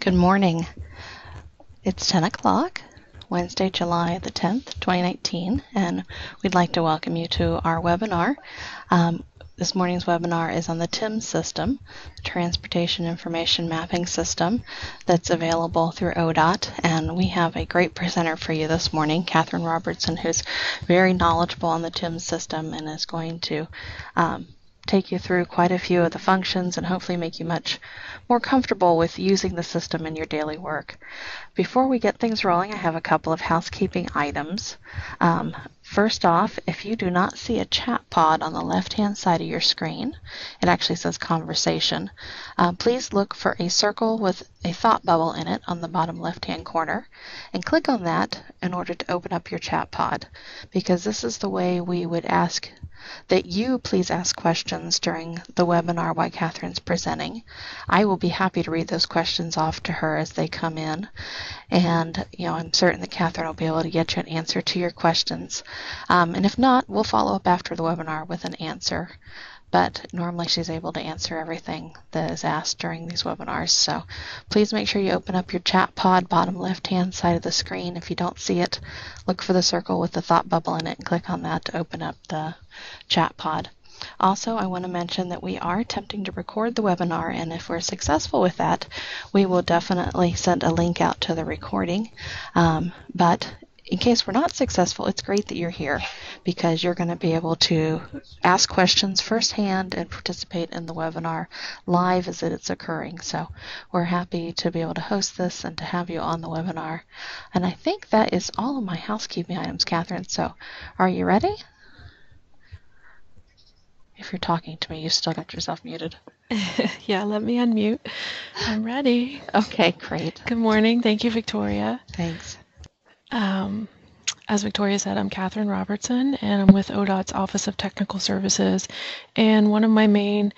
Good morning. It's 10 o'clock, Wednesday, July the 10th, 2019, and we'd like to welcome you to our webinar. This morning's webinar is on the TIMS system, the Transportation Information Mapping System that's available through ODOT, and we have a great presenter for you this morning, Catherine Robertson, who's very knowledgeable on the TIMS system and is going to take you through quite a few of the functions and hopefully make you much more comfortable with using the system in your daily work. Before we get things rolling, I have a couple of housekeeping items. First off, if you do not see a chat pod on the left-hand side of your screen, it actually says conversation, please look for a circle with a thought bubble in it on the bottom left-hand corner and click on that in order to open up your chat pod, because this is the way we would ask that you please ask questions during the webinar while Catherine's presenting. I will be happy to read those questions off to her as they come in, and I'm certain that Catherine will be able to get you an answer to your questions. And if not, we'll follow up after the webinar with an answer. But normally she's able to answer everything that is asked during these webinars. So please make sure you open up your chat pod, bottom left-hand side of the screen. If you don't see it, look for the circle with the thought bubble in it and click on that to open up the chat pod. Also, I want to mention that we are attempting to record the webinar, and if we're successful with that, we will definitely send a link out to the recording. But in case we're not successful, it's great that you're here because you're going to be able to ask questions firsthand and participate in the webinar live as it's occurring. So we're happy to be able to host this and to have you on the webinar. And I think that is all of my housekeeping items, Catherine. So are you ready? If you're talking to me, you still got yourself muted. Yeah, let me unmute. I'm ready. Okay, great. Good morning. Thank you, Victoria. Thanks. As Victoria said, I'm Catherine Robertson, and I'm with ODOT's Office of Technical Services. And one of my main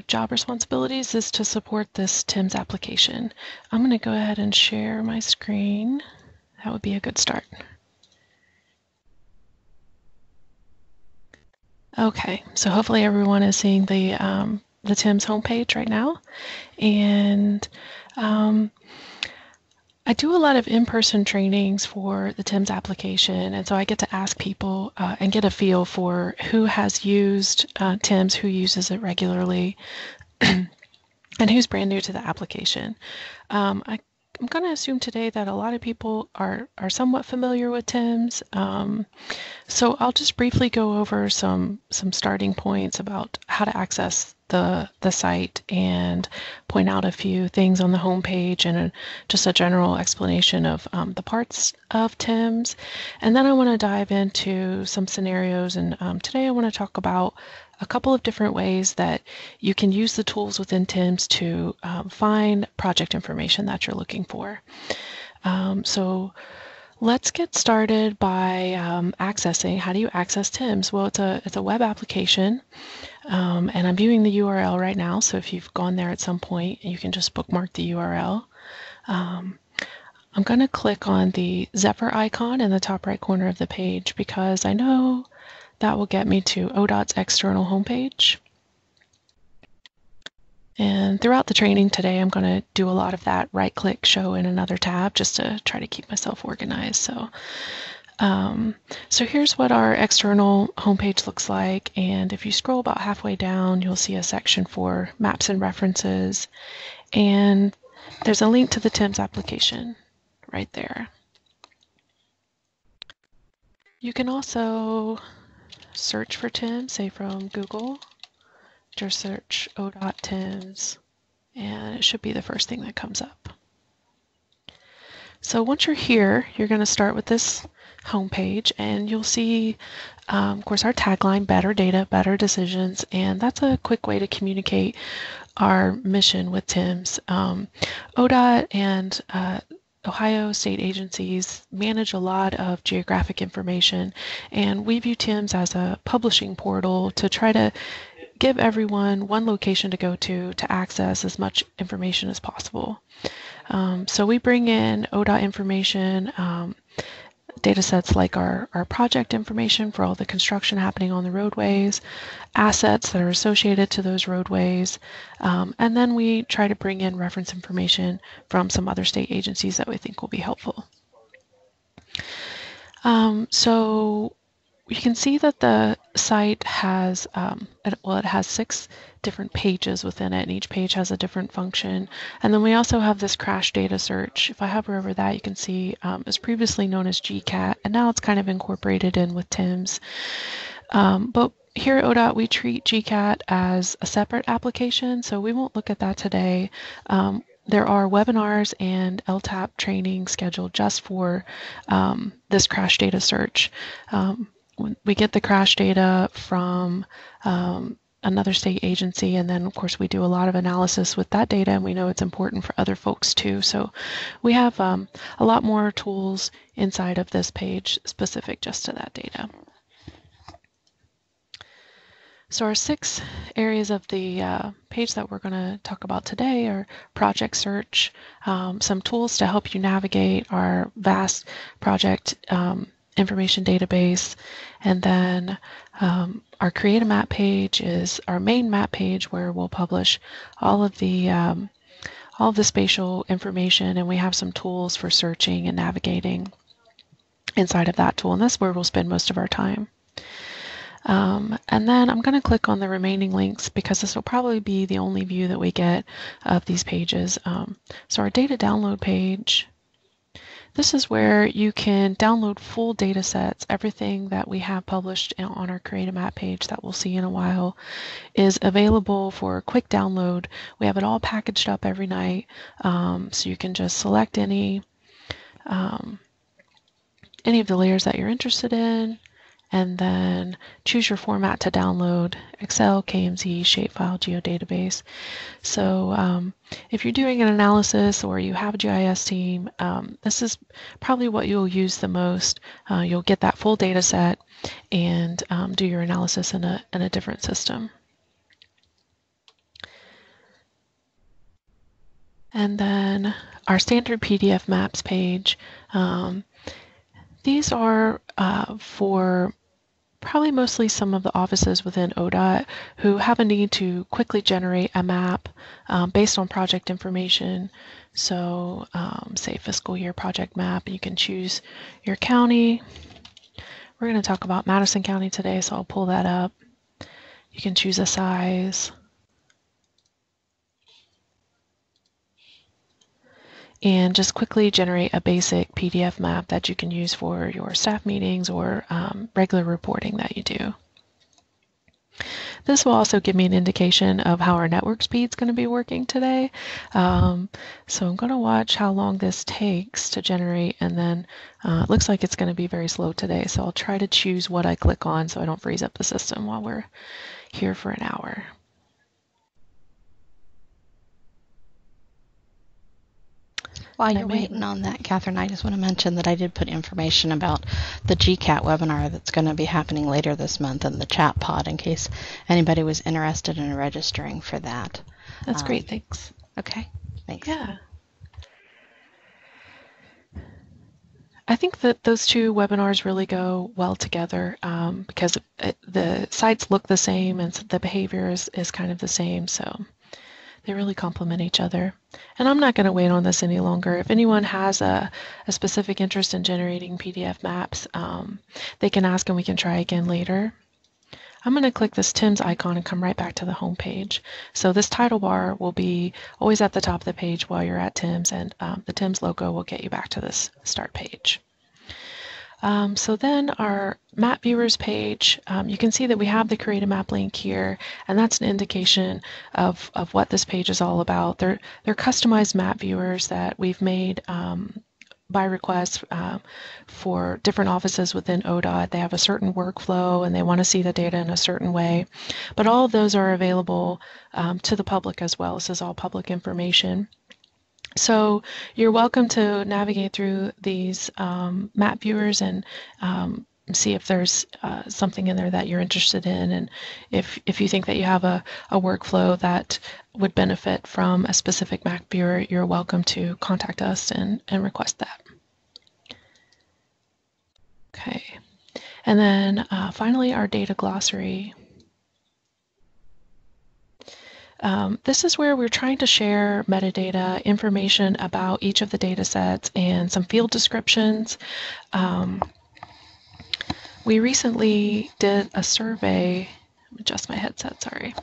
job responsibilities is to support this TIMS application. I'm going to go ahead and share my screen. That would be a good start. Okay, so hopefully everyone is seeing the TIMS homepage right now. And I do a lot of in-person trainings for the TIMS application, and so I get to ask people and get a feel for who has used TIMS, who uses it regularly, and who's brand new to the application. I'm going to assume today that a lot of people are somewhat familiar with TIMS, so I'll just briefly go over some starting points about how to access the site and point out a few things on the homepage and just a general explanation of the parts of TIMS. And then I want to dive into some scenarios, and today I want to talk about a couple of different ways that you can use the tools within TIMS to find project information that you're looking for. So let's get started by accessing. How do you access TIMS? Well, it's a web application, and I'm viewing the URL right now. So if you've gone there at some point, you can just bookmark the URL. I'm going to click on the Zephyr icon in the top right corner of the page because I know that will get me to ODOT's external homepage. And throughout the training today, I'm going to do a lot of that right-click show in another tab just to try to keep myself organized. So here's what our external homepage looks like. And if you scroll about halfway down, you'll see a section for maps and references. And there's a link to the TIMS application right there. You can also search for TIMS, say from Google. Just search ODOT TIMS, and it should be the first thing that comes up. So once you're here, you're going to start with this homepage, and you'll see, of course, our tagline, better data, better decisions, and that's a quick way to communicate our mission with TIMS. ODOT and Ohio state agencies manage a lot of geographic information, and we view TIMS as a publishing portal to try to give everyone one location to go to access as much information as possible. So we bring in ODOT information data sets like our project information for all the construction happening on the roadways, assets that are associated to those roadways, and then we try to bring in reference information from some other state agencies that we think will be helpful. So you can see that the site has, it has 6 different pages within it, and each page has a different function. And then we also have this crash data search. If I hover over that, you can see it's previously known as GCAT, and now it's kind of incorporated in with TIMS. But here at ODOT, we treat GCAT as a separate application, so we won't look at that today. There are webinars and LTAP training scheduled just for this crash data search. We get the crash data from another state agency, and then of course we do a lot of analysis with that data, and we know it's important for other folks too. So we have a lot more tools inside of this page specific just to that data. So our 6 areas of the page that we're going to talk about today are project search, some tools to help you navigate our vast project information database, and then our create a map page is our main map page where we'll publish all of the spatial information, and we have some tools for searching and navigating inside of that tool, and that's where we'll spend most of our time. And then I'm going to click on the remaining links because this will probably be the only view that we get of these pages. So our data download page, this is where you can download full data sets. Everything that we have published on our Create a Map page that we'll see in a while is available for quick download. We have it all packaged up every night, so you can just select any of the layers that you're interested in, and then choose your format to download: Excel, KMZ, shapefile, geodatabase. So if you're doing an analysis or you have a GIS team, this is probably what you'll use the most. You'll get that full data set and do your analysis in a different system. And then our standard PDF maps page. These are for probably mostly some of the offices within ODOT who have a need to quickly generate a map based on project information. So say fiscal year project map, you can choose your county. We're going to talk about Madison County today, so I'll pull that up. You can choose a size. And just quickly generate a basic PDF map that you can use for your staff meetings or regular reporting that you do. This will also give me an indication of how our network speed is going to be working today. So I'm going to watch how long this takes to generate, and then it looks like it's going to be very slow today. So I'll try to choose what I click on so I don't freeze up the system while we're here for an hour. While you're waiting on that, Catherine, I just want to mention that I did put information about the GCAT webinar that's going to be happening later this month in the chat pod in case anybody was interested in registering for that. That's great, thanks. Okay, thanks. Yeah. I think that those 2 webinars really go well together because the sites look the same and the behavior is kind of the same, so they really complement each other. And I'm not going to wait on this any longer. If anyone has a specific interest in generating PDF maps, they can ask and we can try again later. I'm going to click this TIMS icon and come right back to the home page. So this title bar will be always at the top of the page while you're at TIMS, and the TIMS logo will get you back to this start page. So then our map viewers page, you can see that we have the create a map link here, and that's an indication of what this page is all about. They're customized map viewers that we've made by request for different offices within ODOT. They have a certain workflow and they want to see the data in a certain way, but all of those are available to the public as well. This is all public information. So you're welcome to navigate through these map viewers and see if there's something in there that you're interested in, and if you think that you have a workflow that would benefit from a specific map viewer, you're welcome to contact us and request that. Okay. And then finally, our data glossary. This is where we're trying to share metadata, information about each of the data sets, and some field descriptions. We recently did a survey, adjust my headset, sorry,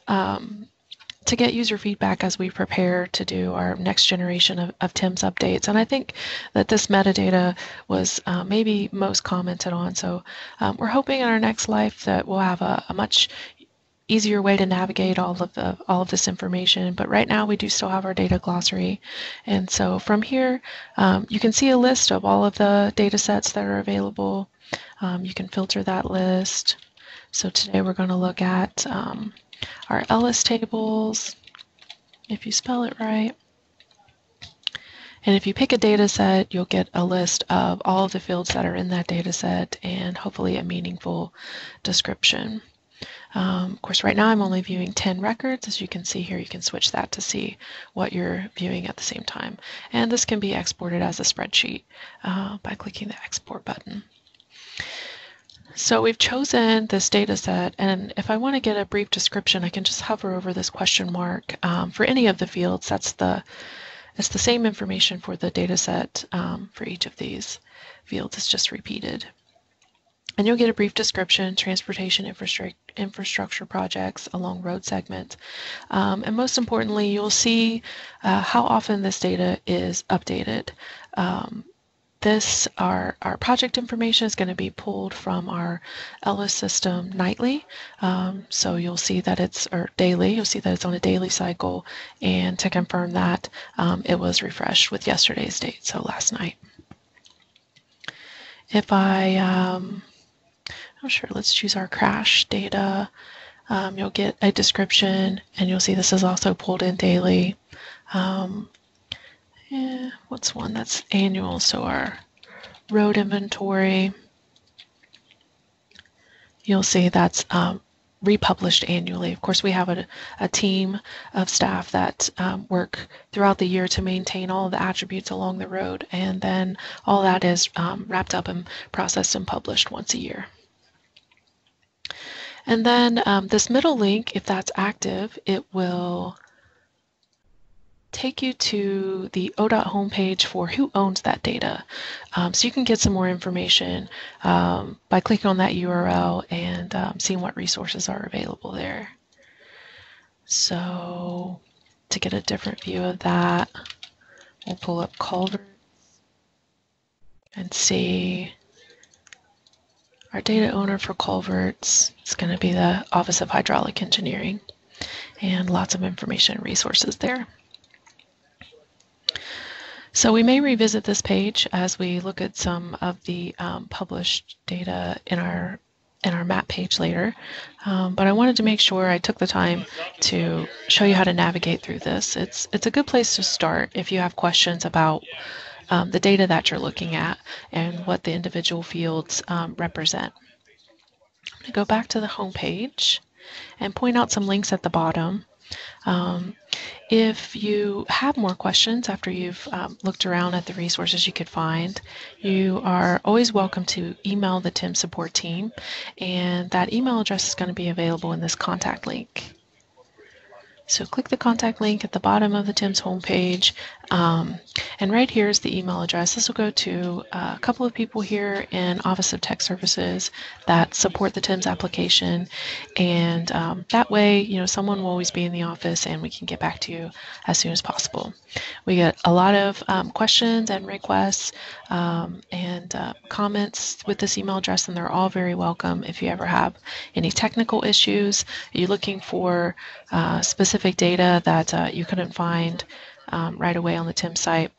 to get user feedback as we prepare to do our next generation of TIMS updates. And I think that this metadata was maybe most commented on. So we're hoping in our next life that we'll have a much easier way to navigate all of this information. But right now we do still have our data glossary. And so from here, you can see a list of all of the data sets that are available. You can filter that list. So today we're going to look at our Ellis tables, if you spell it right. And if you pick a data set, you'll get a list of all of the fields that are in that data set and hopefully a meaningful description. Of course, right now I'm only viewing 10 records. As you can see here, you can switch that to see what you're viewing at the same time. And this can be exported as a spreadsheet by clicking the export button. So we've chosen this data set, and if I want to get a brief description, I can just hover over this question mark for any of the fields. It's the same information for the data set for each of these fields. It's just repeated. And you'll get a brief description, transportation infrastructure projects along road segments. And most importantly, you'll see how often this data is updated. Our project information is going to be pulled from our Ellis system nightly. So you'll see that it's, or daily, you'll see that it's on a daily cycle. And to confirm that, it was refreshed with yesterday's date, so last night. If let's choose our crash data. You'll get a description, and you'll see this is also pulled in daily. What's one that's annual? So our road inventory, you'll see that's republished annually. Of course, we have a team of staff that work throughout the year to maintain all of the attributes along the road, and then all that is wrapped up and processed and published once a year. And then this middle link, if that's active, it will take you to the ODOT homepage for who owns that data. So you can get some more information by clicking on that URL and seeing what resources are available there. So to get a different view of that, we'll pull up culverts and see our data owner for culverts. It's going to be the Office of Hydraulic Engineering, and lots of information and resources there. So we may revisit this page as we look at some of the published data in our map page later. But I wanted to make sure I took the time to show you how to navigate through this. It's a good place to start if you have questions about the data that you're looking at and what the individual fields represent. I'm going to go back to the home page and point out some links at the bottom. If you have more questions after you've looked around at the resources you could find, you are always welcome to email the TIMS support team, and that email address is going to be available in this contact link. So click the contact link at the bottom of the TIMS homepage, and right here is the email address. This will go to a couple of people here in Office of Tech Services that support the TIMS application, and that way, someone will always be in the office and we can get back to you as soon as possible. We get a lot of questions and requests and comments with this email address, and they're all very welcome. If you ever have any technical issues, are you looking for specific data that you couldn't find right away on the TIMS site,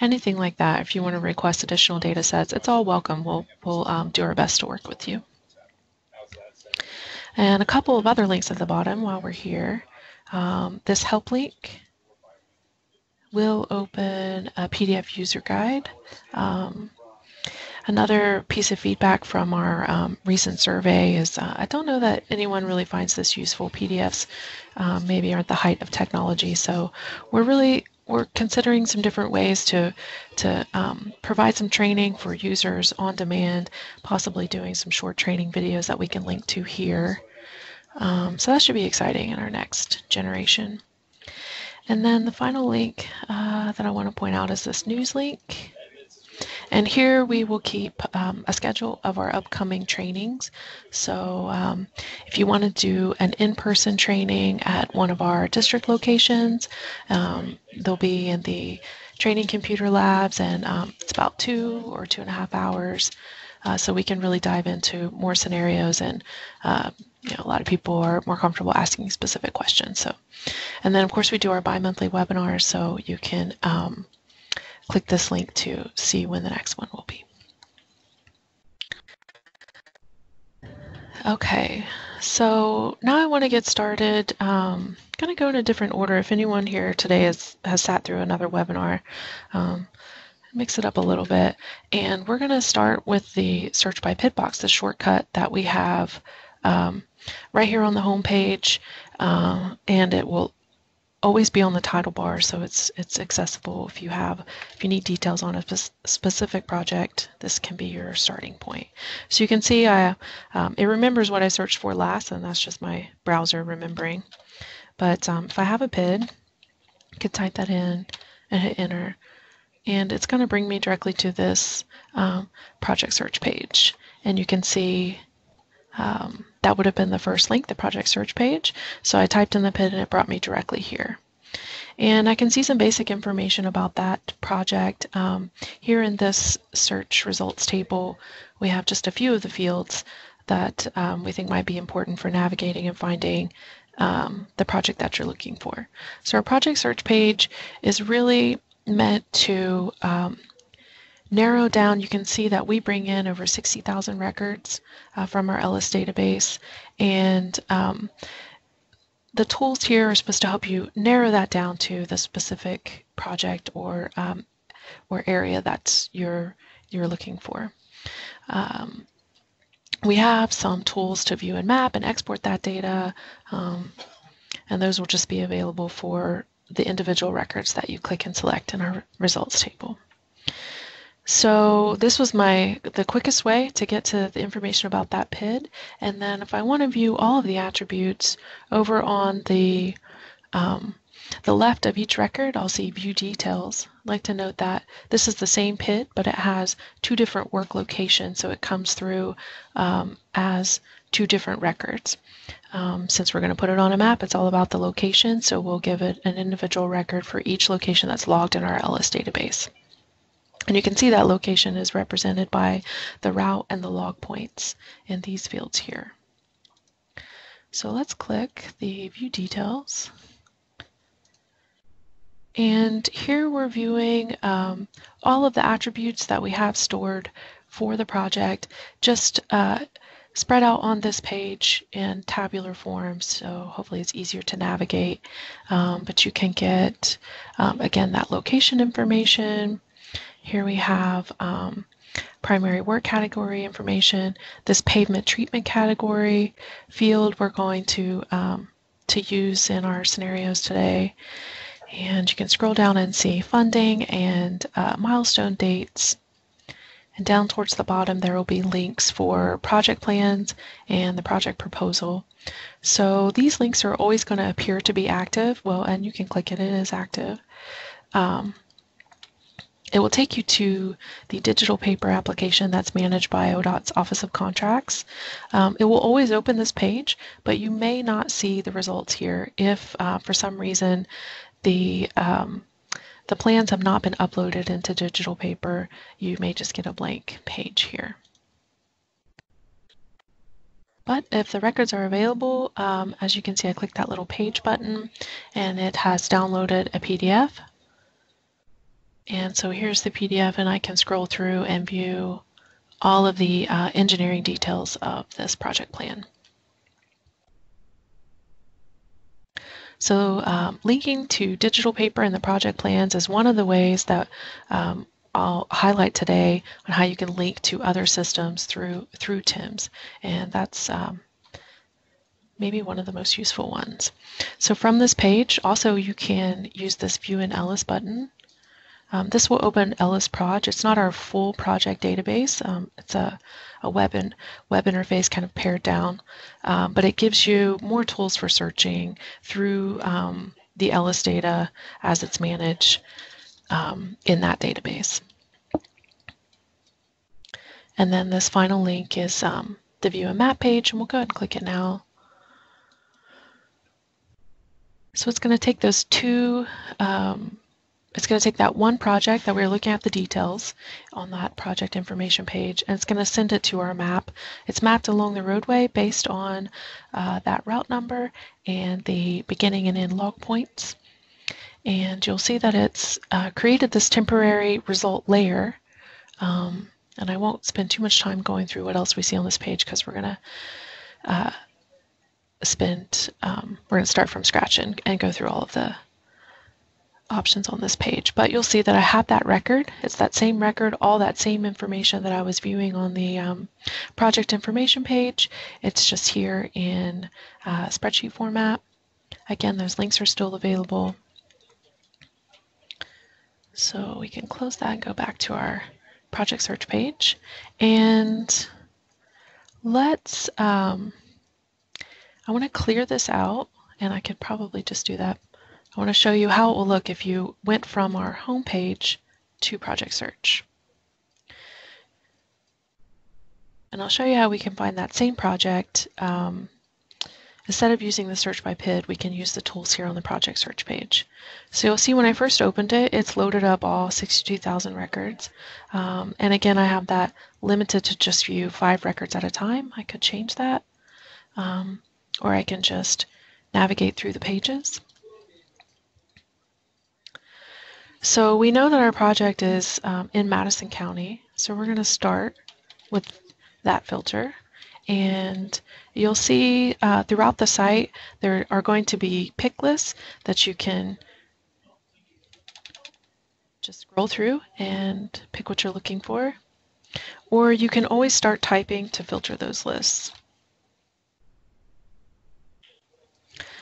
anything like that, if you want to request additional data sets, it's all welcome. We'll do our best to work with you. And a couple of other links at the bottom while we're here. This help link will open a PDF user guide. Another piece of feedback from our recent survey is I don't know that anyone really finds this useful. PDFs maybe aren't the height of technology, so we're really we're considering some different ways to provide some training for users on demand, possibly doing some short training videos that we can link to here. So that should be exciting in our next generation. And then the final link that I want to point out is this news link. And here we will keep a schedule of our upcoming trainings. So if you want to do an in-person training at one of our district locations, they'll be in the training computer labs, and it's about 2 or 2.5 hours. So we can really dive into more scenarios, and a lot of people are more comfortable asking specific questions. So, and then of course we do our bi-monthly webinars, so you can click this link to see when the next one will be. Okay, so now I want to get started. I'm going to go in a different order. If anyone here today has sat through another webinar, mix it up a little bit. And we're going to start with the search by PID box, the shortcut that we have right here on the home page, and it will always be on the title bar, so it's accessible. If you need details on a specific project, this can be your starting point. So you can see it remembers what I searched for last, and that's just my browser remembering. But if I have a PID, I could type that in and hit enter, and it's going to bring me directly to this project search page. And you can see that would have been the first link, the project search page. So I typed in the PID and it brought me directly here. And I can see some basic information about that project. Here in this search results table, we have just a few of the fields that we think might be important for navigating and finding the project that you're looking for. So our project search page is really meant to narrow down. You can see that we bring in over 60,000 records from our Ellis database, and the tools here are supposed to help you narrow that down to the specific project or area that you're looking for. We have some tools to view and map and export that data, and those will just be available for the individual records that you click and select in our results table. So this was the quickest way to get to the information about that PID. And then if I want to view all of the attributes over on the left of each record, I'll see view details. I'd like to note that this is the same PID, but it has 2 different work locations, so it comes through as 2 different records. Since we're going to put it on a map, it's all about the location, so we'll give it an individual record for each location that's logged in our Ellis database. And you can see that location is represented by the route and the log points in these fields here. So let's click the view details. And here we're viewing all of the attributes that we have stored for the project, just spread out on this page in tabular form, so hopefully it's easier to navigate. But you can get, again, that location information. Here we have primary work category information, this pavement treatment category field we're going to use in our scenarios today. And you can scroll down and see funding and milestone dates. And down towards the bottom, there will be links for project plans and the project proposal. So these links are always going to appear to be active. Well, and you can click it, it is active. It will take you to the digital paper application that's managed by ODOT's Office of Contracts. It will always open this page, but you may not see the results here if for some reason the plans have not been uploaded into digital paper. You may just get a blank page here. But if the records are available, as you can see, I clicked that little page button and it has downloaded a PDF. And so here's the PDF, and I can scroll through and view all of the engineering details of this project plan. So linking to digital paper and the project plans is one of the ways that I'll highlight today on how you can link to other systems through TIMS. And that's maybe one of the most useful ones. So from this page, also you can use this View in Ellis button. This will open Ellis Proj. It's not our full project database. It's a web interface kind of pared down, but it gives you more tools for searching through the Ellis data as it's managed in that database. And then this final link is the View a Map page, and we'll go ahead and click it now. So it's going to take those two, it's going to take that one project that we were looking at the details on that project information page, and it's going to send it to our map. It's mapped along the roadway based on that route number and the beginning and end log points. And you'll see that it's created this temporary result layer. And I won't spend too much time going through what else we see on this page because we're going to start from scratch and go through all of the options on this page. But you'll see that I have that record. It's that same record, all that same information that I was viewing on the project information page. It's just here in spreadsheet format. Again, those links are still available. So we can close that and go back to our project search page. And let's, I want to clear this out, and I could probably just do that. I want to show you how it will look if you went from our home page to project search. And I'll show you how we can find that same project. Instead of using the search by PID, we can use the tools here on the project search page. So you'll see when I first opened it, it's loaded up all 62,000 records. And again, I have that limited to just view 5 records at a time. I could change that, or I can just navigate through the pages. So we know that our project is in Madison County, so we're going to start with that filter. And you'll see throughout the site there are going to be pick lists that you can just scroll through and pick what you're looking for, or you can always start typing to filter those lists.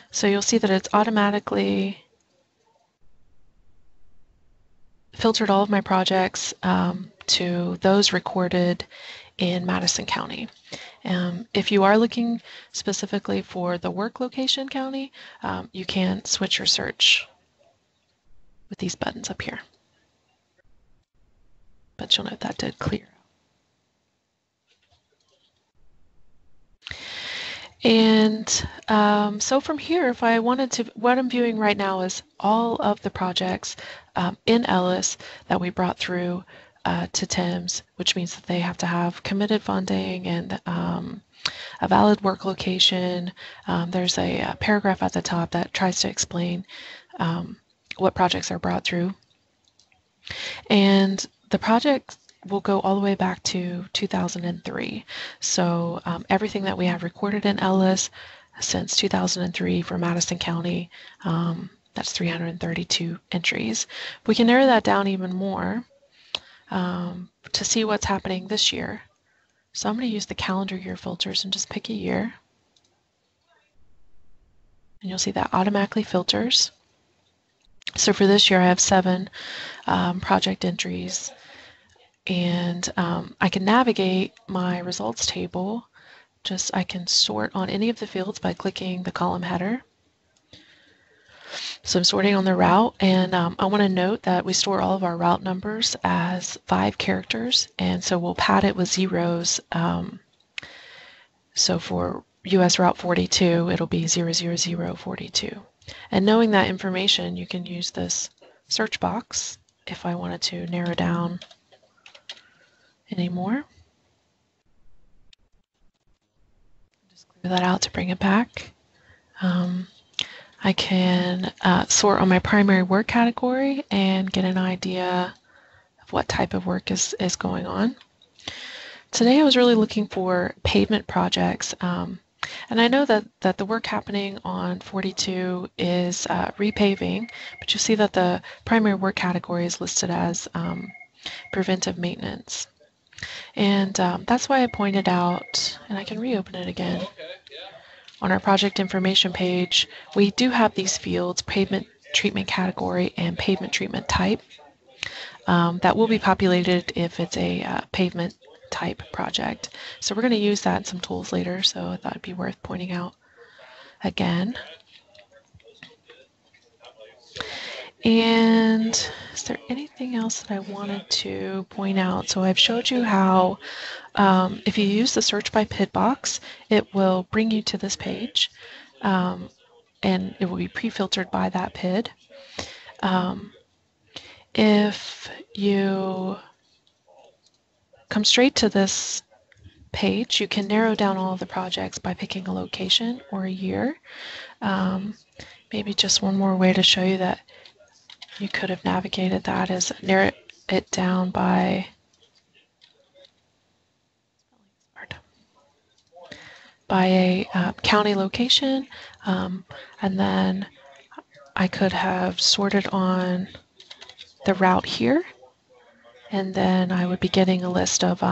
So you'll see that it's automatically filtered all of my projects to those recorded in Madison County. If you are looking specifically for the work location county, you can switch your search with these buttons up here. But you'll note that did clear. And so from here, if I wanted to, what I'm viewing right now is all of the projects in Ellis that we brought through to TIMS, which means that they have to have committed funding and a valid work location. There's a paragraph at the top that tries to explain what projects are brought through. And the projects will go all the way back to 2003. So everything that we have recorded in Ellis since 2003 for Madison County, that's 332 entries. We can narrow that down even more to see what's happening this year. So I'm going to use the calendar year filters and just pick a year. And you'll see that automatically filters. So for this year, I have 7 project entries. And I can navigate my results table. I can sort on any of the fields by clicking the column header. So I'm sorting on the route, and I want to note that we store all of our route numbers as 5 characters, and so we'll pad it with zeros. So for US Route 42, it'll be 00042. And knowing that information, you can use this search box if I wanted to narrow down any more. Just clear that out to bring it back. I can sort on my primary work category and get an idea of what type of work is going on. Today I was really looking for pavement projects, and I know that the work happening on 42 is repaving, but you see that the primary work category is listed as preventive maintenance. And that's why I pointed out, and I can reopen it again, on our project information page, we do have these fields, pavement treatment category and pavement treatment type, that will be populated if it's a pavement type project. So we're going to use that in some tools later, so I thought it'd be worth pointing out again. And is there anything else that I wanted to point out? So I've showed you how if you use the search by PID box, it will bring you to this page, and it will be pre-filtered by that PID. If you come straight to this page, you can narrow down all of the projects by picking a location or a year. Maybe just one more way to show you that you could have navigated that is narrow it down by a county location, and then I could have sorted on the route here, and then I would be getting a list of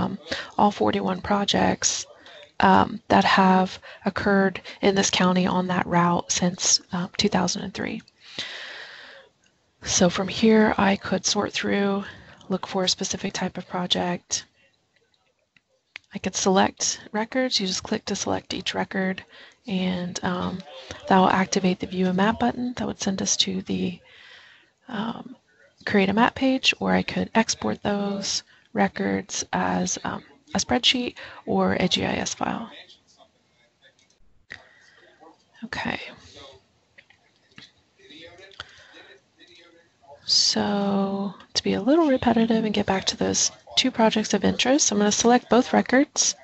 all 41 projects that have occurred in this county on that route since 2003. So from here, I could sort through, look for a specific type of project. I could select records. You just click to select each record, and that will activate the View a Map button. That would send us to the Create a Map page, or I could export those records as a spreadsheet or a GIS file. Okay. So to be a little repetitive and get back to those 2 projects of interest, I'm going to select both records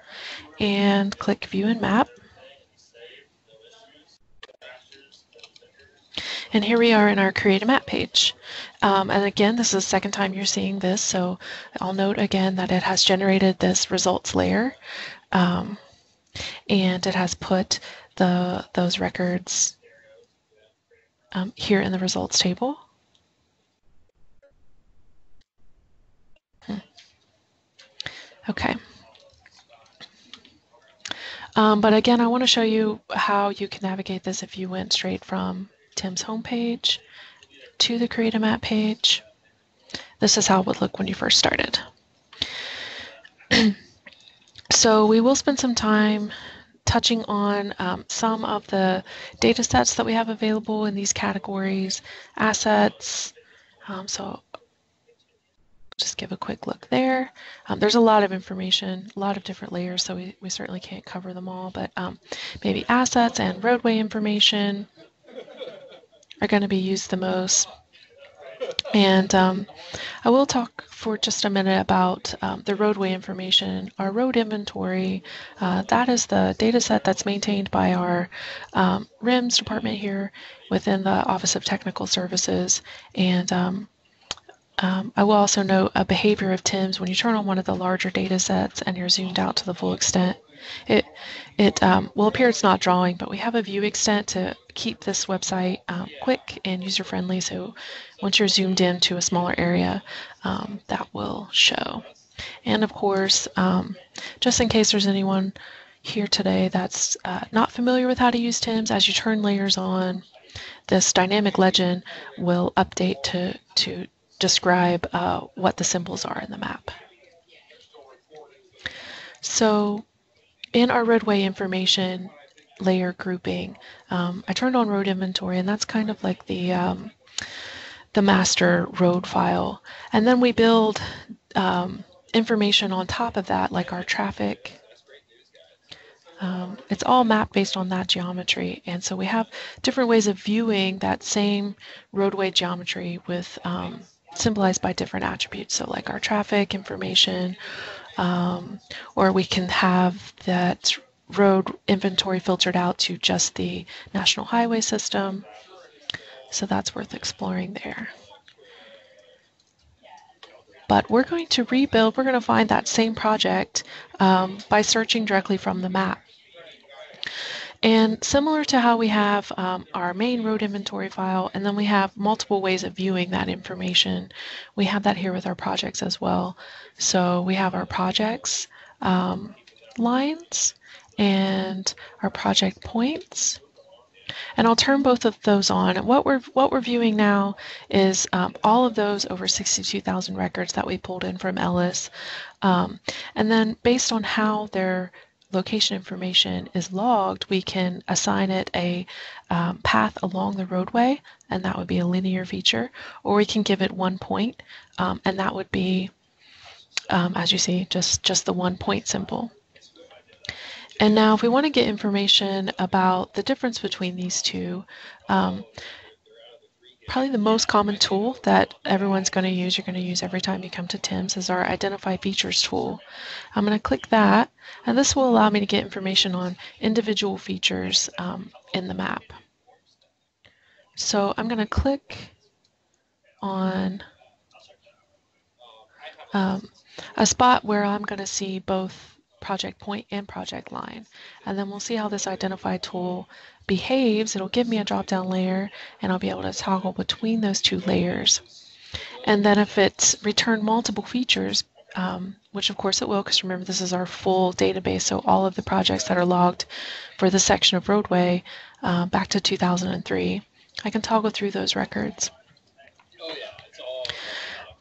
and click View and Map. And here we are in our Create a Map page. And again, this is the second time you're seeing this, so I'll note again that it has generated this results layer, and it has put those records here in the results table. Okay. But again, I want to show you how you can navigate this if you went straight from TIMS homepage to the Create a Map page. This is how it would look when you first started. So we will spend some time touching on some of the data sets that we have available in these categories, assets. So just give a quick look there. There's a lot of information, a lot of different layers, so we certainly can't cover them all, but maybe assets and roadway information are going to be used the most. And I will talk for just a minute about the roadway information. Our road inventory, that is the data set that's maintained by our RIMS department here within the Office of Technical Services. And I will also note a behavior of TIMS. When you turn on one of the larger data sets and you're zoomed out to the full extent, it will appear it's not drawing, but we have a view extent to keep this website quick and user-friendly, so once you're zoomed in to a smaller area, that will show. And of course, just in case there's anyone here today that's not familiar with how to use TIMS, as you turn layers on, this dynamic legend will update to describe what the symbols are in the map. So in our roadway information layer grouping, I turned on road inventory, and that's kind of like the master road file. And then we build information on top of that, like our traffic. It's all mapped based on that geometry. And so we have different ways of viewing that same roadway geometry with symbolized by different attributes. So like our traffic information, or we can have that road inventory filtered out to just the National Highway System. So that's worth exploring there. But we're going to rebuild, we're going to find that same project by searching directly from the map. And similar to how we have our main road inventory file, and then we have multiple ways of viewing that information, we have that here with our projects as well. So we have our projects lines, and our project points. And I'll turn both of those on. And what we're viewing now is all of those over 62,000 records that we pulled in from Ellis. And then based on how their location information is logged, we can assign it a path along the roadway, and that would be a linear feature, or we can give it 1 point, and that would be, as you see, just the 1 point symbol. And now if we want to get information about the difference between these two, probably the most common tool that everyone's going to use, you're going to use every time you come to TIMS, is our Identify Features tool. I'm going to click that, and this will allow me to get information on individual features in the map. So I'm going to click on a spot where I'm going to see both project point and project line. And then we'll see how this identify tool behaves. It'll give me a drop-down layer, and I'll be able to toggle between those two layers. And then if it's returned multiple features, which of course it will, because remember this is our full database, so all of the projects that are logged for this section of roadway back to 2003, I can toggle through those records.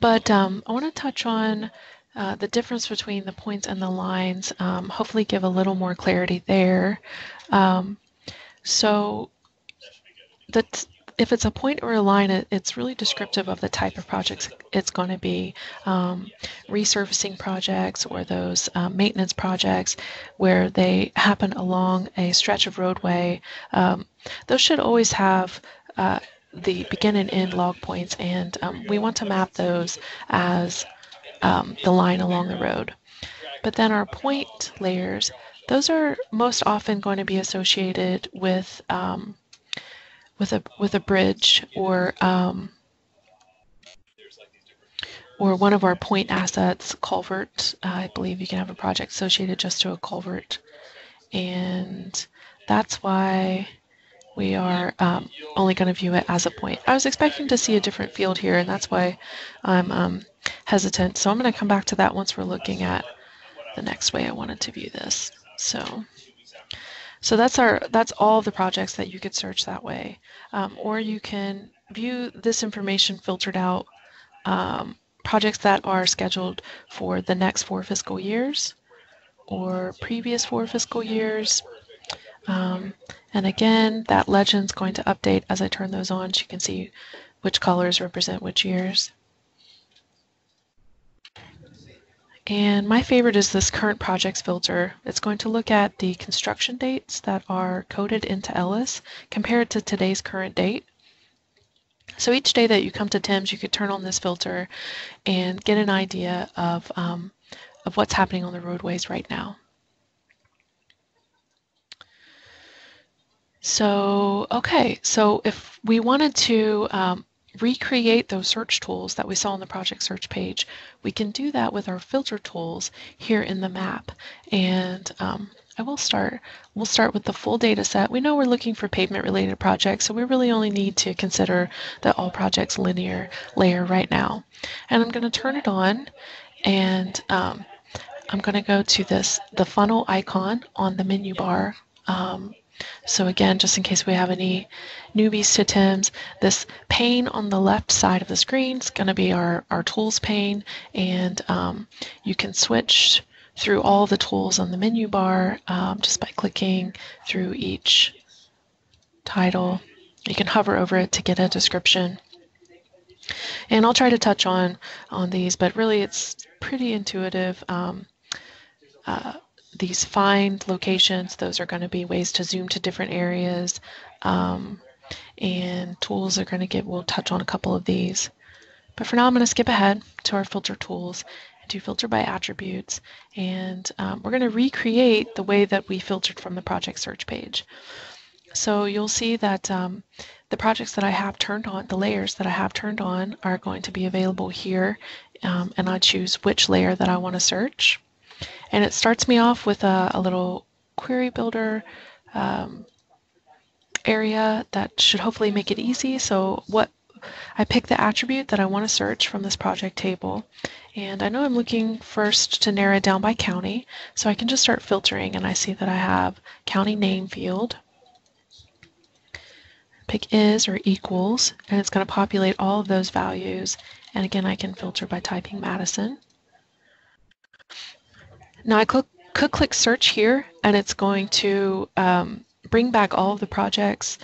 But I want to touch on the difference between the points and the lines, hopefully give a little more clarity there. So that if it's a point or a line, it's really descriptive of the type of projects it's going to be. Resurfacing projects or those maintenance projects where they happen along a stretch of roadway, those should always have the begin and end log points, and we want to map those as the line along the road. But then our point layers, those are most often going to be associated with a bridge or one of our point assets, culvert. I believe you can have a project associated just to a culvert, and that's why we are only going to view it as a point. I was expecting to see a different field here, and that's why I'm hesitant. So I'm going to come back to that once we're looking at the next way I wanted to view this. So that's all of the projects that you could search that way, or you can view this information filtered out, projects that are scheduled for the next 4 fiscal years or previous 4 fiscal years. And again, that legend's going to update as I turn those on, so you can see which colors represent which years. And my favorite is this current projects filter. It's going to look at the construction dates that are coded into Ellis compared to today's current date. So each day that you come to TIMS, you could turn on this filter and get an idea of what's happening on the roadways right now. So, okay, so if we wanted to recreate those search tools that we saw on the project search page, we can do that with our filter tools here in the map. And we'll start with the full data set. We know we're looking for pavement related projects, so we really only need to consider the all projects linear layer right now. And I'm going to turn it on, and I'm going to go to the funnel icon on the menu bar. So again, just in case we have any newbies to TIMS, this pane on the left side of the screen is going to be our tools pane, and you can switch through all the tools on the menu bar just by clicking through each title. You can hover over it to get a description. And I'll try to touch on these, but really it's pretty intuitive. These find locations, those are going to be ways to zoom to different areas, and tools are going to we'll touch on a couple of these. But for now, I'm going to skip ahead to our filter tools and do filter by attributes, and we're going to recreate the way that we filtered from the project search page. So you'll see that the projects that I have turned on, the layers that I have turned on, are going to be available here, and I choose which layer that I want to search. And it starts me off with a little query builder area that should hopefully make it easy. So what I pick the attribute that I want to search from this project table. And I know I'm looking first to narrow it down by county, so I can just start filtering, and I see that I have county name field. Pick is or equals, and it's going to populate all of those values. And again, I can filter by typing Madison. Now I could click search here, and it's going to bring back all of the projects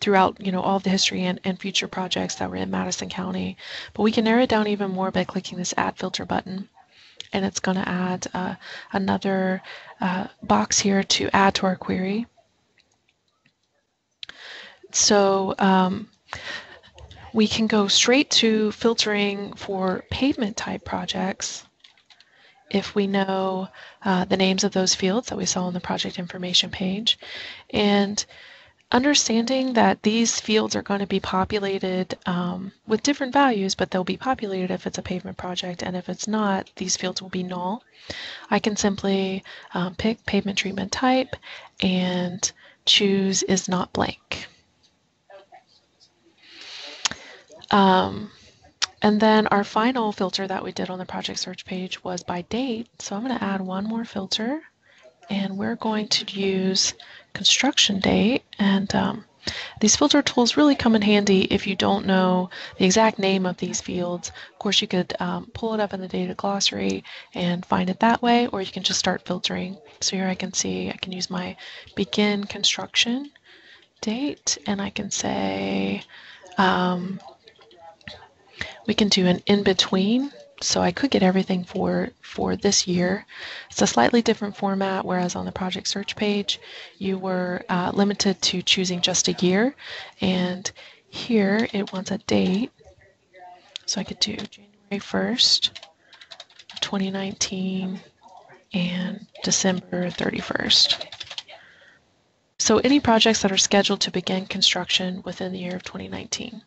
throughout, all of the history and future projects that were in Madison County. But we can narrow it down even more by clicking this Add Filter button. And it's going to add another box here to add to our query. So we can go straight to filtering for pavement type projects if we know the names of those fields that we saw on the project information page. And understanding that these fields are going to be populated with different values, but they'll be populated if it's a pavement project, and if it's not, these fields will be null. I can simply pick pavement treatment type and choose is not blank. And then our final filter that we did on the project search page was by date. So I'm going to add one more filter, and we're going to use construction date. And these filter tools really come in handy if you don't know the exact name of these fields. Of course, you could pull it up in the data glossary and find it that way, or you can just start filtering. So here I can see I can use my begin construction date, and I can say we can do an in-between. So I could get everything for this year. It's a slightly different format, whereas on the project search page, you were limited to choosing just a year. And here it wants a date. So I could do January 1st, 2019, and December 31st. So any projects that are scheduled to begin construction within the year of 2019.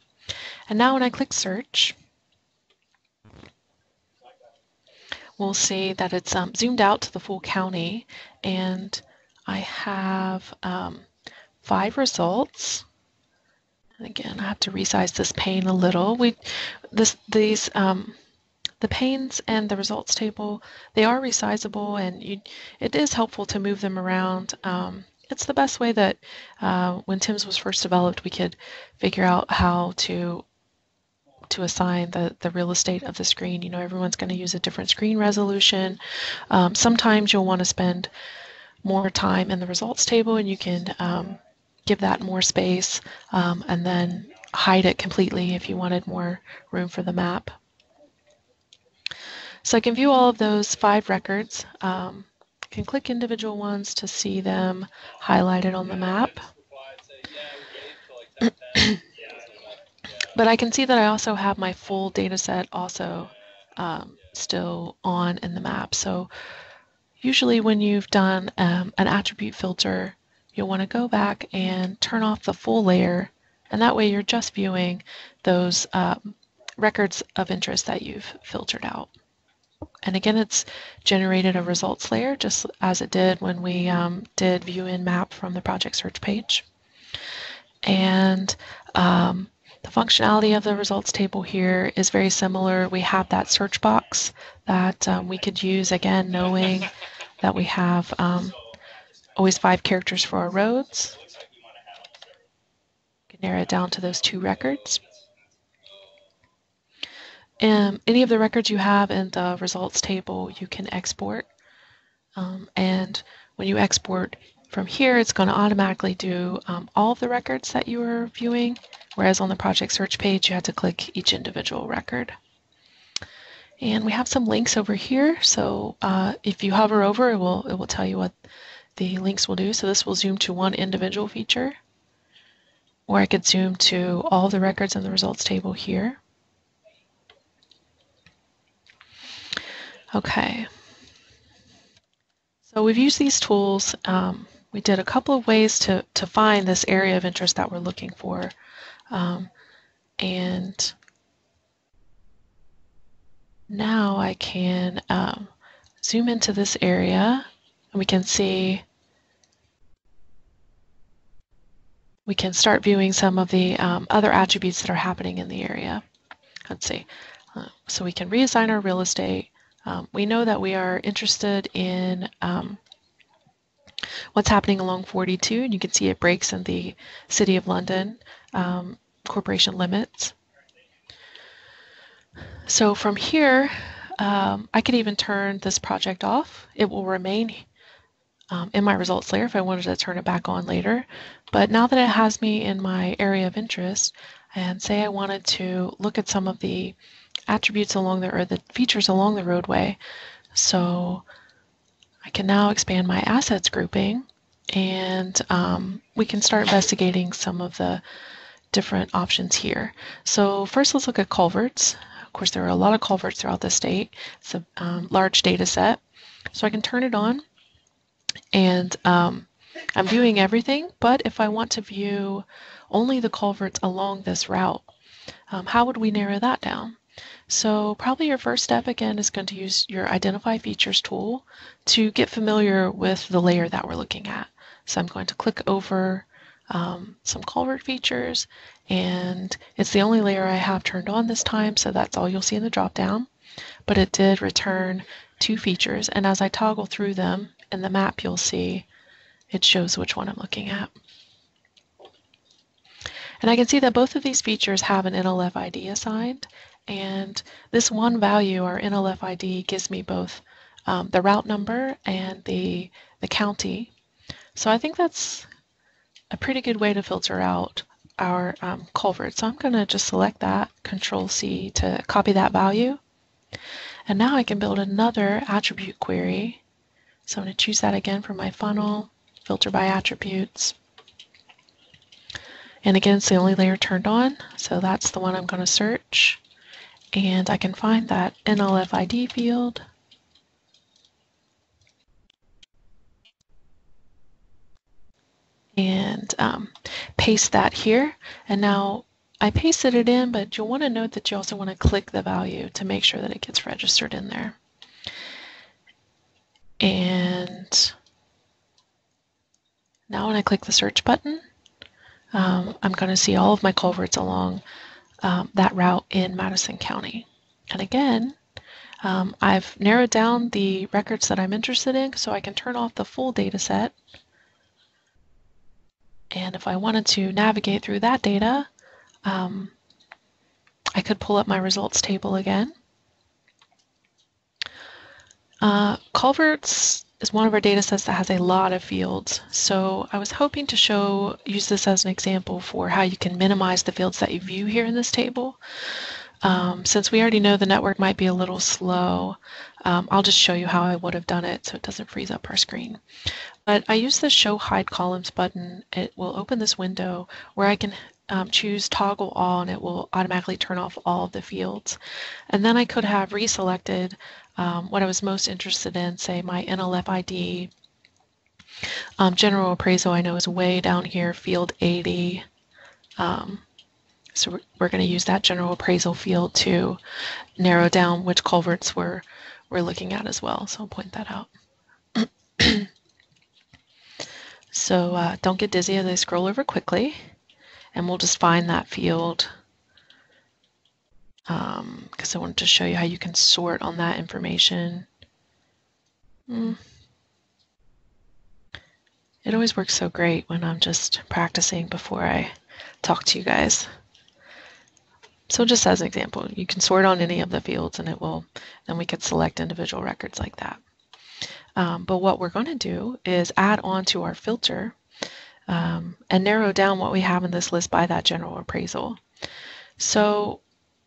And now when I click search, we'll see that it's zoomed out to the full county, and I have 5 results. And again, I have to resize this pane a little. The panes and the results table, they are resizable, and it is helpful to move them around. It's the best way that when TIMS was first developed, we could figure out how to assign the real estate of the screen. Everyone's going to use a different screen resolution. Sometimes you'll want to spend more time in the results table, and you can give that more space and then hide it completely if you wanted more room for the map. So I can view all of those 5 records. I can click individual ones to see them highlighted on the map. But I can see that I also have my full data set also still on in the map. So usually when you've done an attribute filter, you'll want to go back and turn off the full layer, and that way you're just viewing those records of interest that you've filtered out. And again, it's generated a results layer just as it did when we did view in map from the project search page. And the functionality of the results table here is very similar. We have that search box that we could use, again, knowing that we have always 5 characters for our roads. We can narrow it down to those 2 records. Any of the records you have in the results table, you can export. And when you export from here, it's going to automatically do all of the records that you were viewing, whereas on the project search page, you had to click each individual record. And we have some links over here. So if you hover over, it will tell you what the links will do. So this will zoom to one individual feature, or I could zoom to all the records in the results table here. Okay. So we've used these tools. We did a couple of ways to find this area of interest that we're looking for. And now I can zoom into this area, and we can see we can start viewing some of the other attributes that are happening in the area. Let's see. So we can reassign our real estate. We know that we are interested in what's happening along 42, and you can see it breaks in the City of London corporation limits. So from here, I could even turn this project off. It will remain in my results layer if I wanted to turn it back on later. But now that it has me in my area of interest, and say I wanted to look at some of the attributes along the, or the features along the roadway, so I can now expand my assets grouping, and we can start investigating some of the different options here. So first, let's look at culverts. Of course, there are a lot of culverts throughout the state. It's a large data set. So I can turn it on, and I'm viewing everything, but if I want to view only the culverts along this route, how would we narrow that down? So probably your first step again is going to use your Identify Features tool to get familiar with the layer that we're looking at. So I'm going to click over some culvert features, and it's the only layer I have turned on this time, so that's all you'll see in the drop-down. But it did return 2 features, and as I toggle through them in the map, you'll see it shows which one I'm looking at. And I can see that both of these features have an NLF ID assigned, and this one value, our NLF ID, gives me both the route number and the county. So I think that's a pretty good way to filter out our culvert. So I'm going to just select that, Control-C to copy that value. And now I can build another attribute query. So I'm going to choose that again for my funnel, filter by attributes. And again, it's the only layer turned on, so that's the one I'm going to search. And I can find that NLF ID field. And paste that here. And now I pasted it in, but you'll want to note that you also want to click the value to make sure that it gets registered in there. And now when I click the search button, I'm going to see all of my culverts along that route in Madison County. And again, I've narrowed down the records that I'm interested in, so I can turn off the full data set. And if I wanted to navigate through that data, I could pull up my results table again. Culverts is one of our data sets that has a lot of fields. So I was hoping to use this as an example for how you can minimize the fields that you view here in this table. Since we already know the network might be a little slow, I'll just show you how I would have done it so it doesn't freeze up our screen. But I use the Show Hide Columns button. It will open this window where I can choose Toggle All, and it will automatically turn off all of the fields. And then I could have reselected what I was most interested in, say my NLF ID. General Appraisal I know is way down here, field 80. So we're going to use that General Appraisal field to narrow down which culverts we're looking at as well. So I'll point that out. So don't get dizzy as I scroll over quickly, and we'll just find that field because I wanted to show you how you can sort on that information. It always works so great when I'm just practicing before I talk to you guys. So just as an example, you can sort on any of the fields, and then we could select individual records like that. But what we're going to do is add on to our filter and narrow down what we have in this list by that general appraisal. So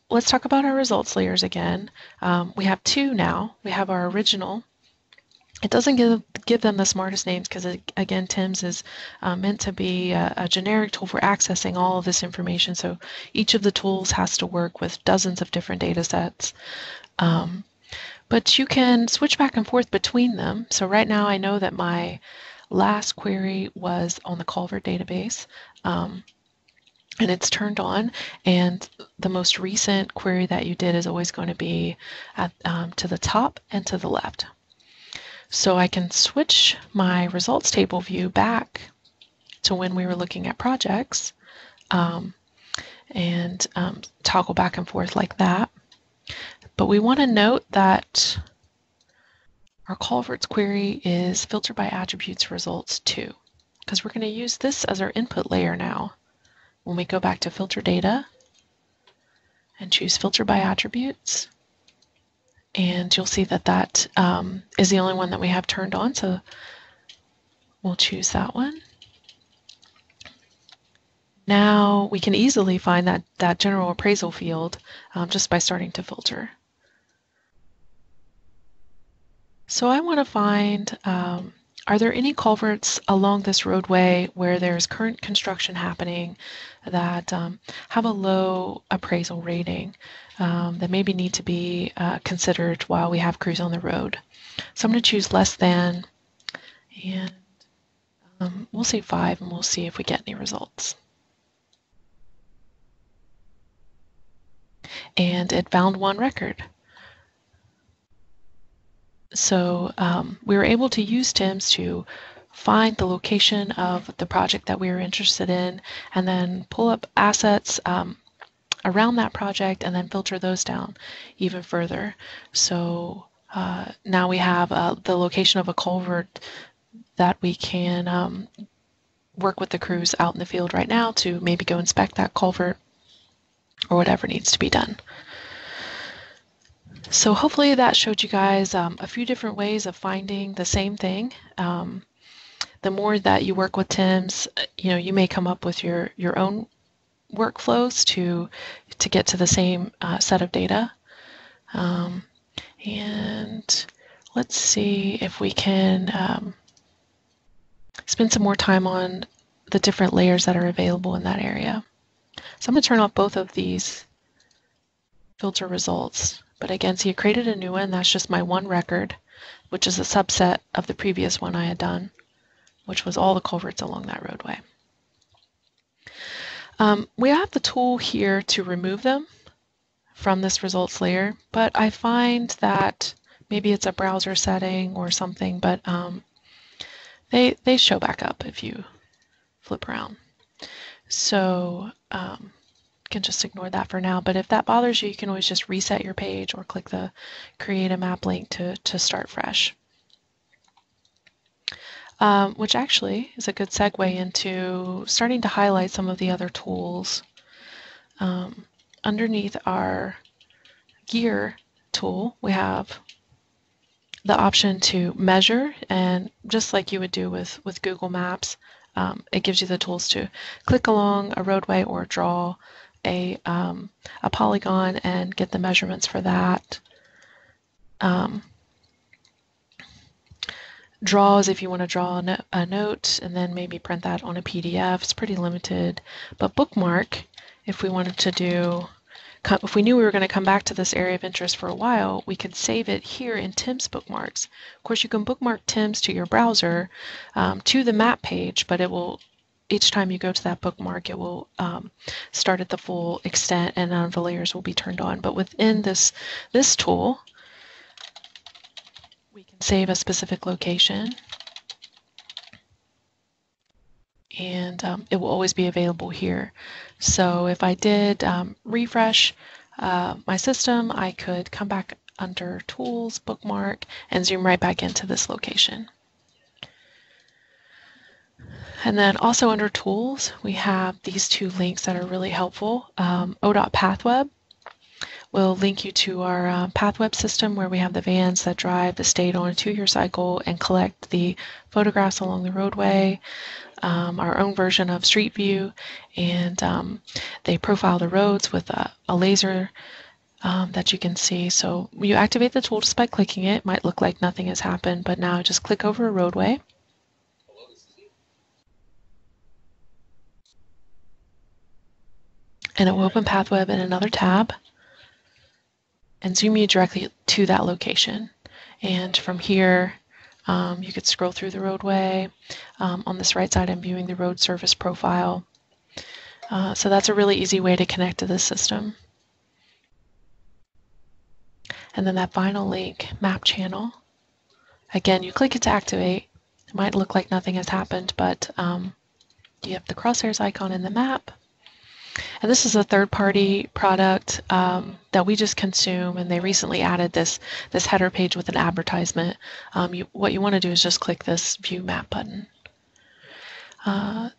let's talk about our results layers again. We have 2 now. We have our original. It doesn't give them the smartest names because, again, TIMS is meant to be a generic tool for accessing all of this information. So each of the tools has to work with dozens of different data sets. But you can switch back and forth between them. So right now I know that my last query was on the culvert database, and it's turned on. And the most recent query that you did is always going to be to the top and to the left. So I can switch my results table view back to when we were looking at projects, and toggle back and forth like that. But we want to note that our culverts query is filtered by attributes results too, because we're going to use this as our input layer now. When we go back to filter data and choose filter by attributes, and you'll see that that is the only one that we have turned on, so we'll choose that one. Now we can easily find that general appraisal field just by starting to filter. So I want to find, are there any culverts along this roadway where there's current construction happening that have a low appraisal rating that maybe need to be considered while we have crews on the road? So I'm going to choose less than, and we'll say 5, and we'll see if we get any results. And it found one record. So we were able to use TIMS to find the location of the project that we were interested in, and then pull up assets around that project, and then filter those down even further. So now we have the location of a culvert that we can work with the crews out in the field right now to maybe go inspect that culvert or whatever needs to be done. So hopefully that showed you guys a few different ways of finding the same thing. The more that you work with TIMS, you may come up with your own workflows to get to the same set of data. And let's see if we can spend some more time on the different layers that are available in that area. So I'm going to turn off both of these filter results. But again, see, it created a new one. That's just my one record, which is a subset of the previous one I had done, which was all the culverts along that roadway. We have the tool here to remove them from this results layer, but I find that maybe it's a browser setting or something, but they show back up if you flip around. So you can just ignore that for now, but if that bothers you, you can always just reset your page or click the create a map link to start fresh. Which actually is a good segue into starting to highlight some of the other tools. Underneath our gear tool, we have the option to measure, and just like you would do with Google Maps, it gives you the tools to click along a roadway or draw a polygon and get the measurements for that. Draws if you want to draw a note and then maybe print that on a PDF. It's pretty limited. But bookmark, if we wanted to do, if we knew we were going to come back to this area of interest for a while, we could save it here in TIMS bookmarks. Of course, you can bookmark TIMS to your browser to the map page, but it will, each time you go to that bookmark, it will start at the full extent, and none of the layers will be turned on. But within this tool, we can save a specific location, and it will always be available here. So if I did refresh my system, I could come back under Tools, Bookmark, and zoom right back into this location. And then also under Tools, we have these two links that are really helpful. ODOT PathWeb will link you to our PathWeb system, where we have the vans that drive the state on a 2-year cycle and collect the photographs along the roadway. Our own version of Street View, and they profile the roads with a laser that you can see. So you activate the tool just by clicking it. It might look like nothing has happened, but now just click over a roadway. And it will open PathWeb in another tab and zoom you directly to that location. And from here, you could scroll through the roadway. On this right side, I'm viewing the road surface profile. So that's a really easy way to connect to this system. And then that final link, map channel. Again, you click it to activate. It might look like nothing has happened, but You have the crosshairs icon in the map. And this is a third-party product that we just consume, and they recently added this header page with an advertisement. What you want to do is just click this View Map button.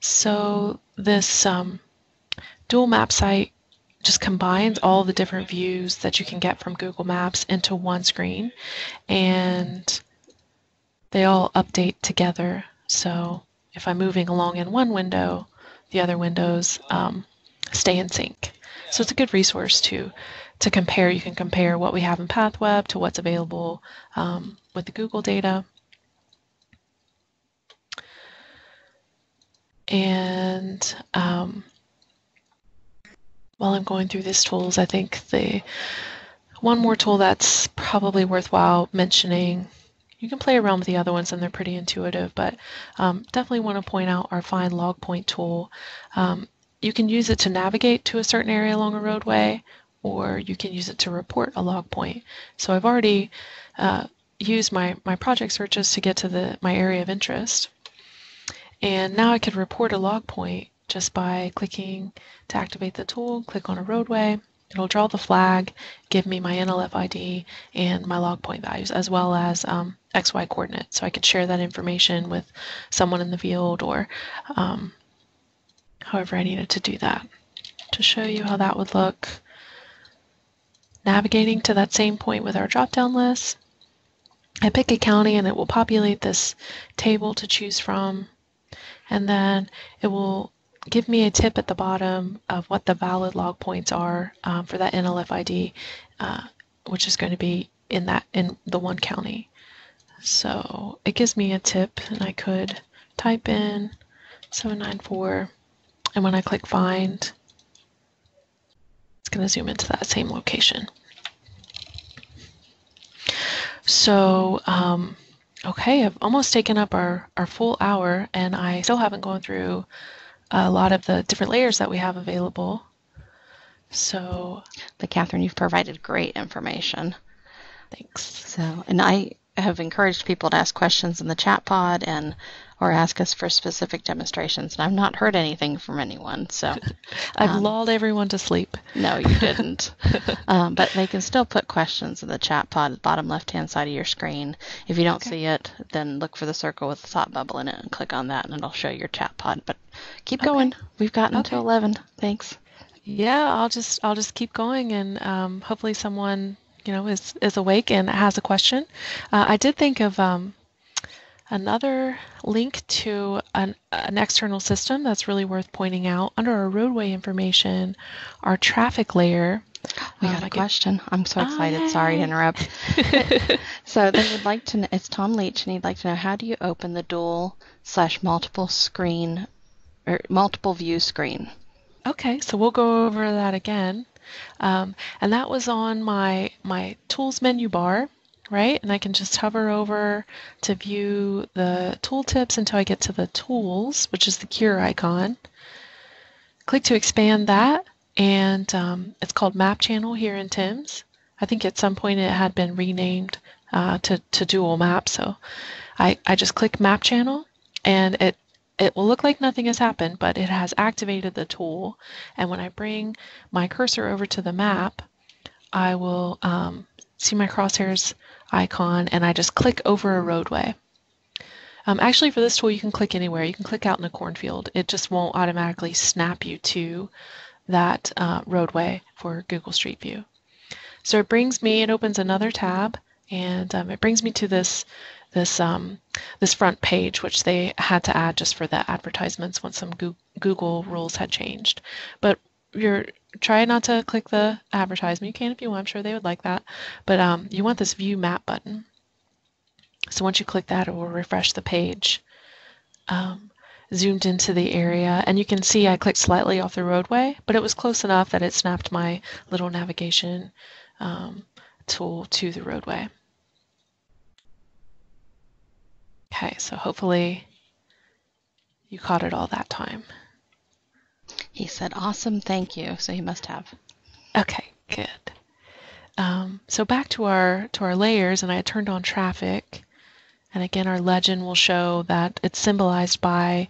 So this dual map site just combines all the different views that you can get from Google Maps into one screen, and they all update together. So if I'm moving along in one window, the other windows stay in sync. So it's a good resource to compare. You can compare what we have in PathWeb to what's available with the Google data. And while I'm going through these tools, I think the one more tool that's probably worthwhile mentioning, you can play around with the other ones and they're pretty intuitive, but definitely want to point out our Find Log Point tool. You can use it to navigate to a certain area along a roadway, or you can use it to report a log point. So I've already used my project searches to get to my area of interest. And now I could report a log point just by clicking to activate the tool, click on a roadway. It'll draw the flag, give me my NLF ID and my log point values, as well as XY coordinates. So I could share that information with someone in the field, or however I needed to do that. To show you how that would look, navigating to that same point with our drop-down list, I pick a county and it will populate this table to choose from, and then it will give me a tip at the bottom of what the valid log points are for that NLF ID, which is going to be in the one county. So it gives me a tip, and I could type in 794, and when I click Find, it's going to zoom into that same location. So, okay, I've almost taken up our full hour, and I still haven't gone through a lot of the different layers that we have available. So, but Catherine, you've provided great information. Thanks. So, and I have encouraged people to ask questions in the chat pod or ask us for specific demonstrations, and I've not heard anything from anyone. So I've lulled everyone to sleep. No, you didn't. But they can still put questions in the chat pod at the bottom left-hand side of your screen. If you don't see it, then look for the circle with the thought bubble in it and click on that, and it'll show your chat pod. But keep going. We've gotten to 11. Thanks. Yeah, I'll just keep going, and hopefully someone is awake and has a question. I did think of another link to an external system that's really worth pointing out. Under our roadway information, our traffic layer. We got a question. I'm so excited. Sorry to interrupt. So they would like to know, it's Tom Leach, and he'd like to know, how do you open the dual/multiple screen or multiple view screen? Okay, so we'll go over that again. And that was on my tools menu bar, right? And I can just hover over to view the tooltips until I get to the tools, which is the gear icon. Click to expand that, and it's called Map Channel here in TIMS. I think at some point it had been renamed to Dual Map, so I just click Map Channel, and it will look like nothing has happened, but it has activated the tool. And when I bring my cursor over to the map, I will see my crosshairs icon, and I just click over a roadway. Actually, for this tool, you can click anywhere. You can click out in a cornfield. It just won't automatically snap you to that roadway for Google Street View. So it opens another tab, and it brings me to this front page, which they had to add just for the advertisements once some Google rules had changed. But try not to click the advertisement. You can if you want. I'm sure they would like that. But you want this View Map button. So once you click that, it will refresh the page. Zoomed into the area, and you can see I clicked slightly off the roadway, but it was close enough that it snapped my little navigation tool to the roadway. Okay, so hopefully you caught it all that time. He said, awesome, thank you. So he must have. Okay, good. So back to our layers, and I turned on traffic. And again, our legend will show that it's symbolized by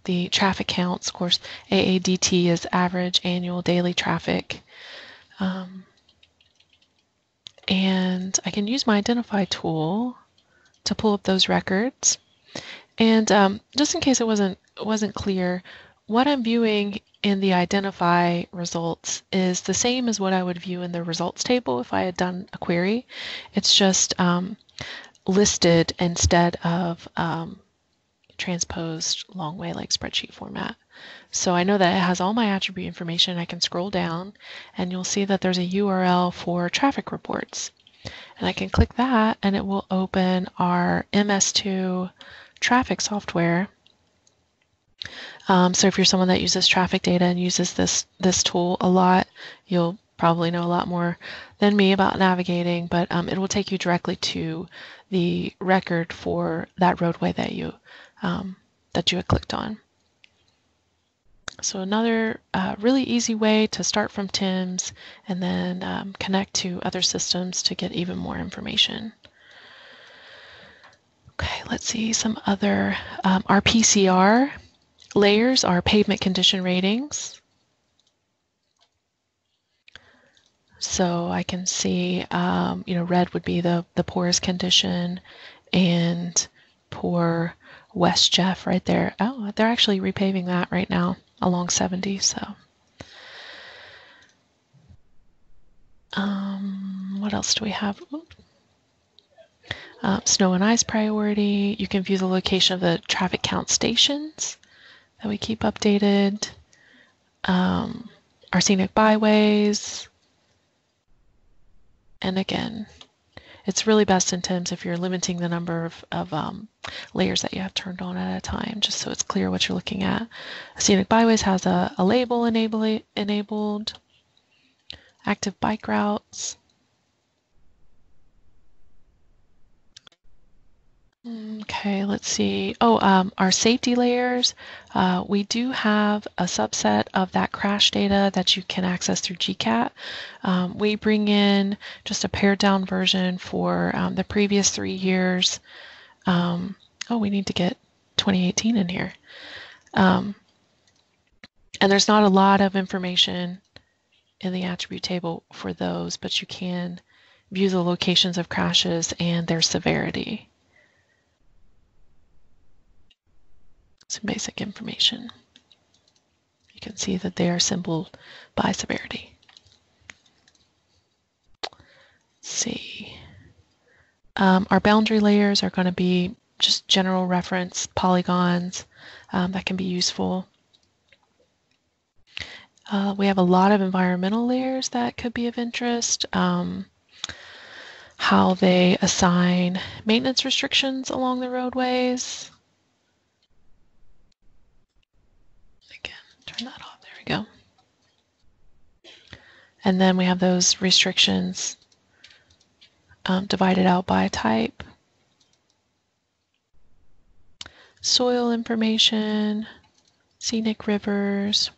the traffic counts. Of course, AADT is average annual daily traffic. And I can use my identify tool to pull up those records. And just in case it wasn't clear, what I'm viewing in the identify results is the same as what I would view in the results table if I had done a query. It's just listed instead of transposed long way like spreadsheet format. So I know that it has all my attribute information. I can scroll down and you'll see that there's a URL for traffic reports. And I can click that and it will open our MS2 traffic software. So if you're someone that uses traffic data and uses this tool a lot, you'll probably know a lot more than me about navigating, but it will take you directly to the record for that roadway that you had clicked on. So another really easy way to start from TIMS and then connect to other systems to get even more information. Okay, let's see some other, our PCR layers are pavement condition ratings. So I can see, red would be the poorest condition and poor West Jeff right there. Oh, they're actually repaving that right now along 70, so. What else do we have? Snow and ice priority. You can view the location of the traffic count stations that we keep updated. Our scenic byways. And again, it's really best in TIMS if you're limiting the number of layers that you have turned on at a time, just so it's clear what you're looking at. Scenic byways has a label enabled. Active bike routes. Okay, let's see. Our safety layers. We do have a subset of that crash data that you can access through GCAT. We bring in just a pared down version for the previous 3 years. We need to get 2018 in here. And there's not a lot of information in the attribute table for those, but you can view the locations of crashes and their severity. Some basic information. You can see that they are symboled by severity. Let's see. Our boundary layers are going to be just general reference polygons that can be useful. We have a lot of environmental layers that could be of interest. How they assign maintenance restrictions along the roadways. Again, turn that off. There we go. And then we have those restrictions divided out by type. Soil information, scenic rivers.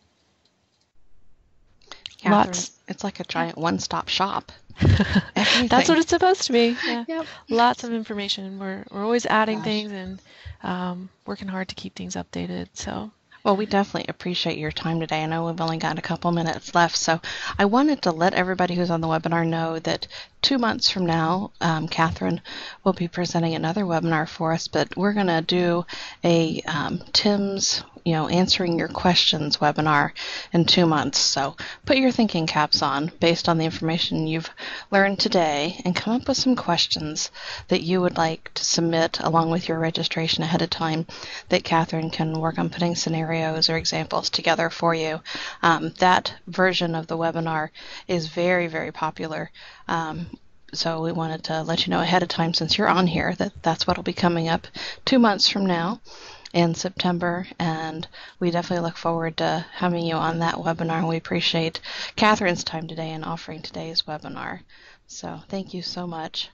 Catherine, Lots. it's like a giant one-stop shop. That's what it's supposed to be. Yeah. Yep. Lots of information. We're always adding things and working hard to keep things updated. So. Well, we definitely appreciate your time today. I know we've only got a couple minutes left, so I wanted to let everybody who's on the webinar know that 2 months from now, Catherine will be presenting another webinar for us, but we're going to do a TIMS, answering your questions webinar in 2 months. So put your thinking caps on based on the information you've learned today and come up with some questions that you would like to submit along with your registration ahead of time that Catherine can work on putting scenarios or examples together for you. That version of the webinar is very, very popular. So we wanted to let you know ahead of time, since you're on here, that that's what will be coming up 2 months from now in September, and we definitely look forward to having you on that webinar. We appreciate Catherine's time today in offering today's webinar. So thank you so much.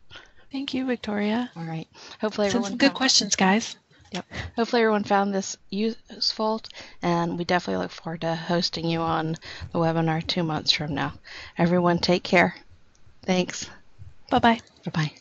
Thank you, Victoria. All right. Hopefully everyone Some good questions, guys. Yep. Hopefully everyone found this useful, and we definitely look forward to hosting you on the webinar 2 months from now. Everyone take care. Thanks. Bye-bye. Bye-bye.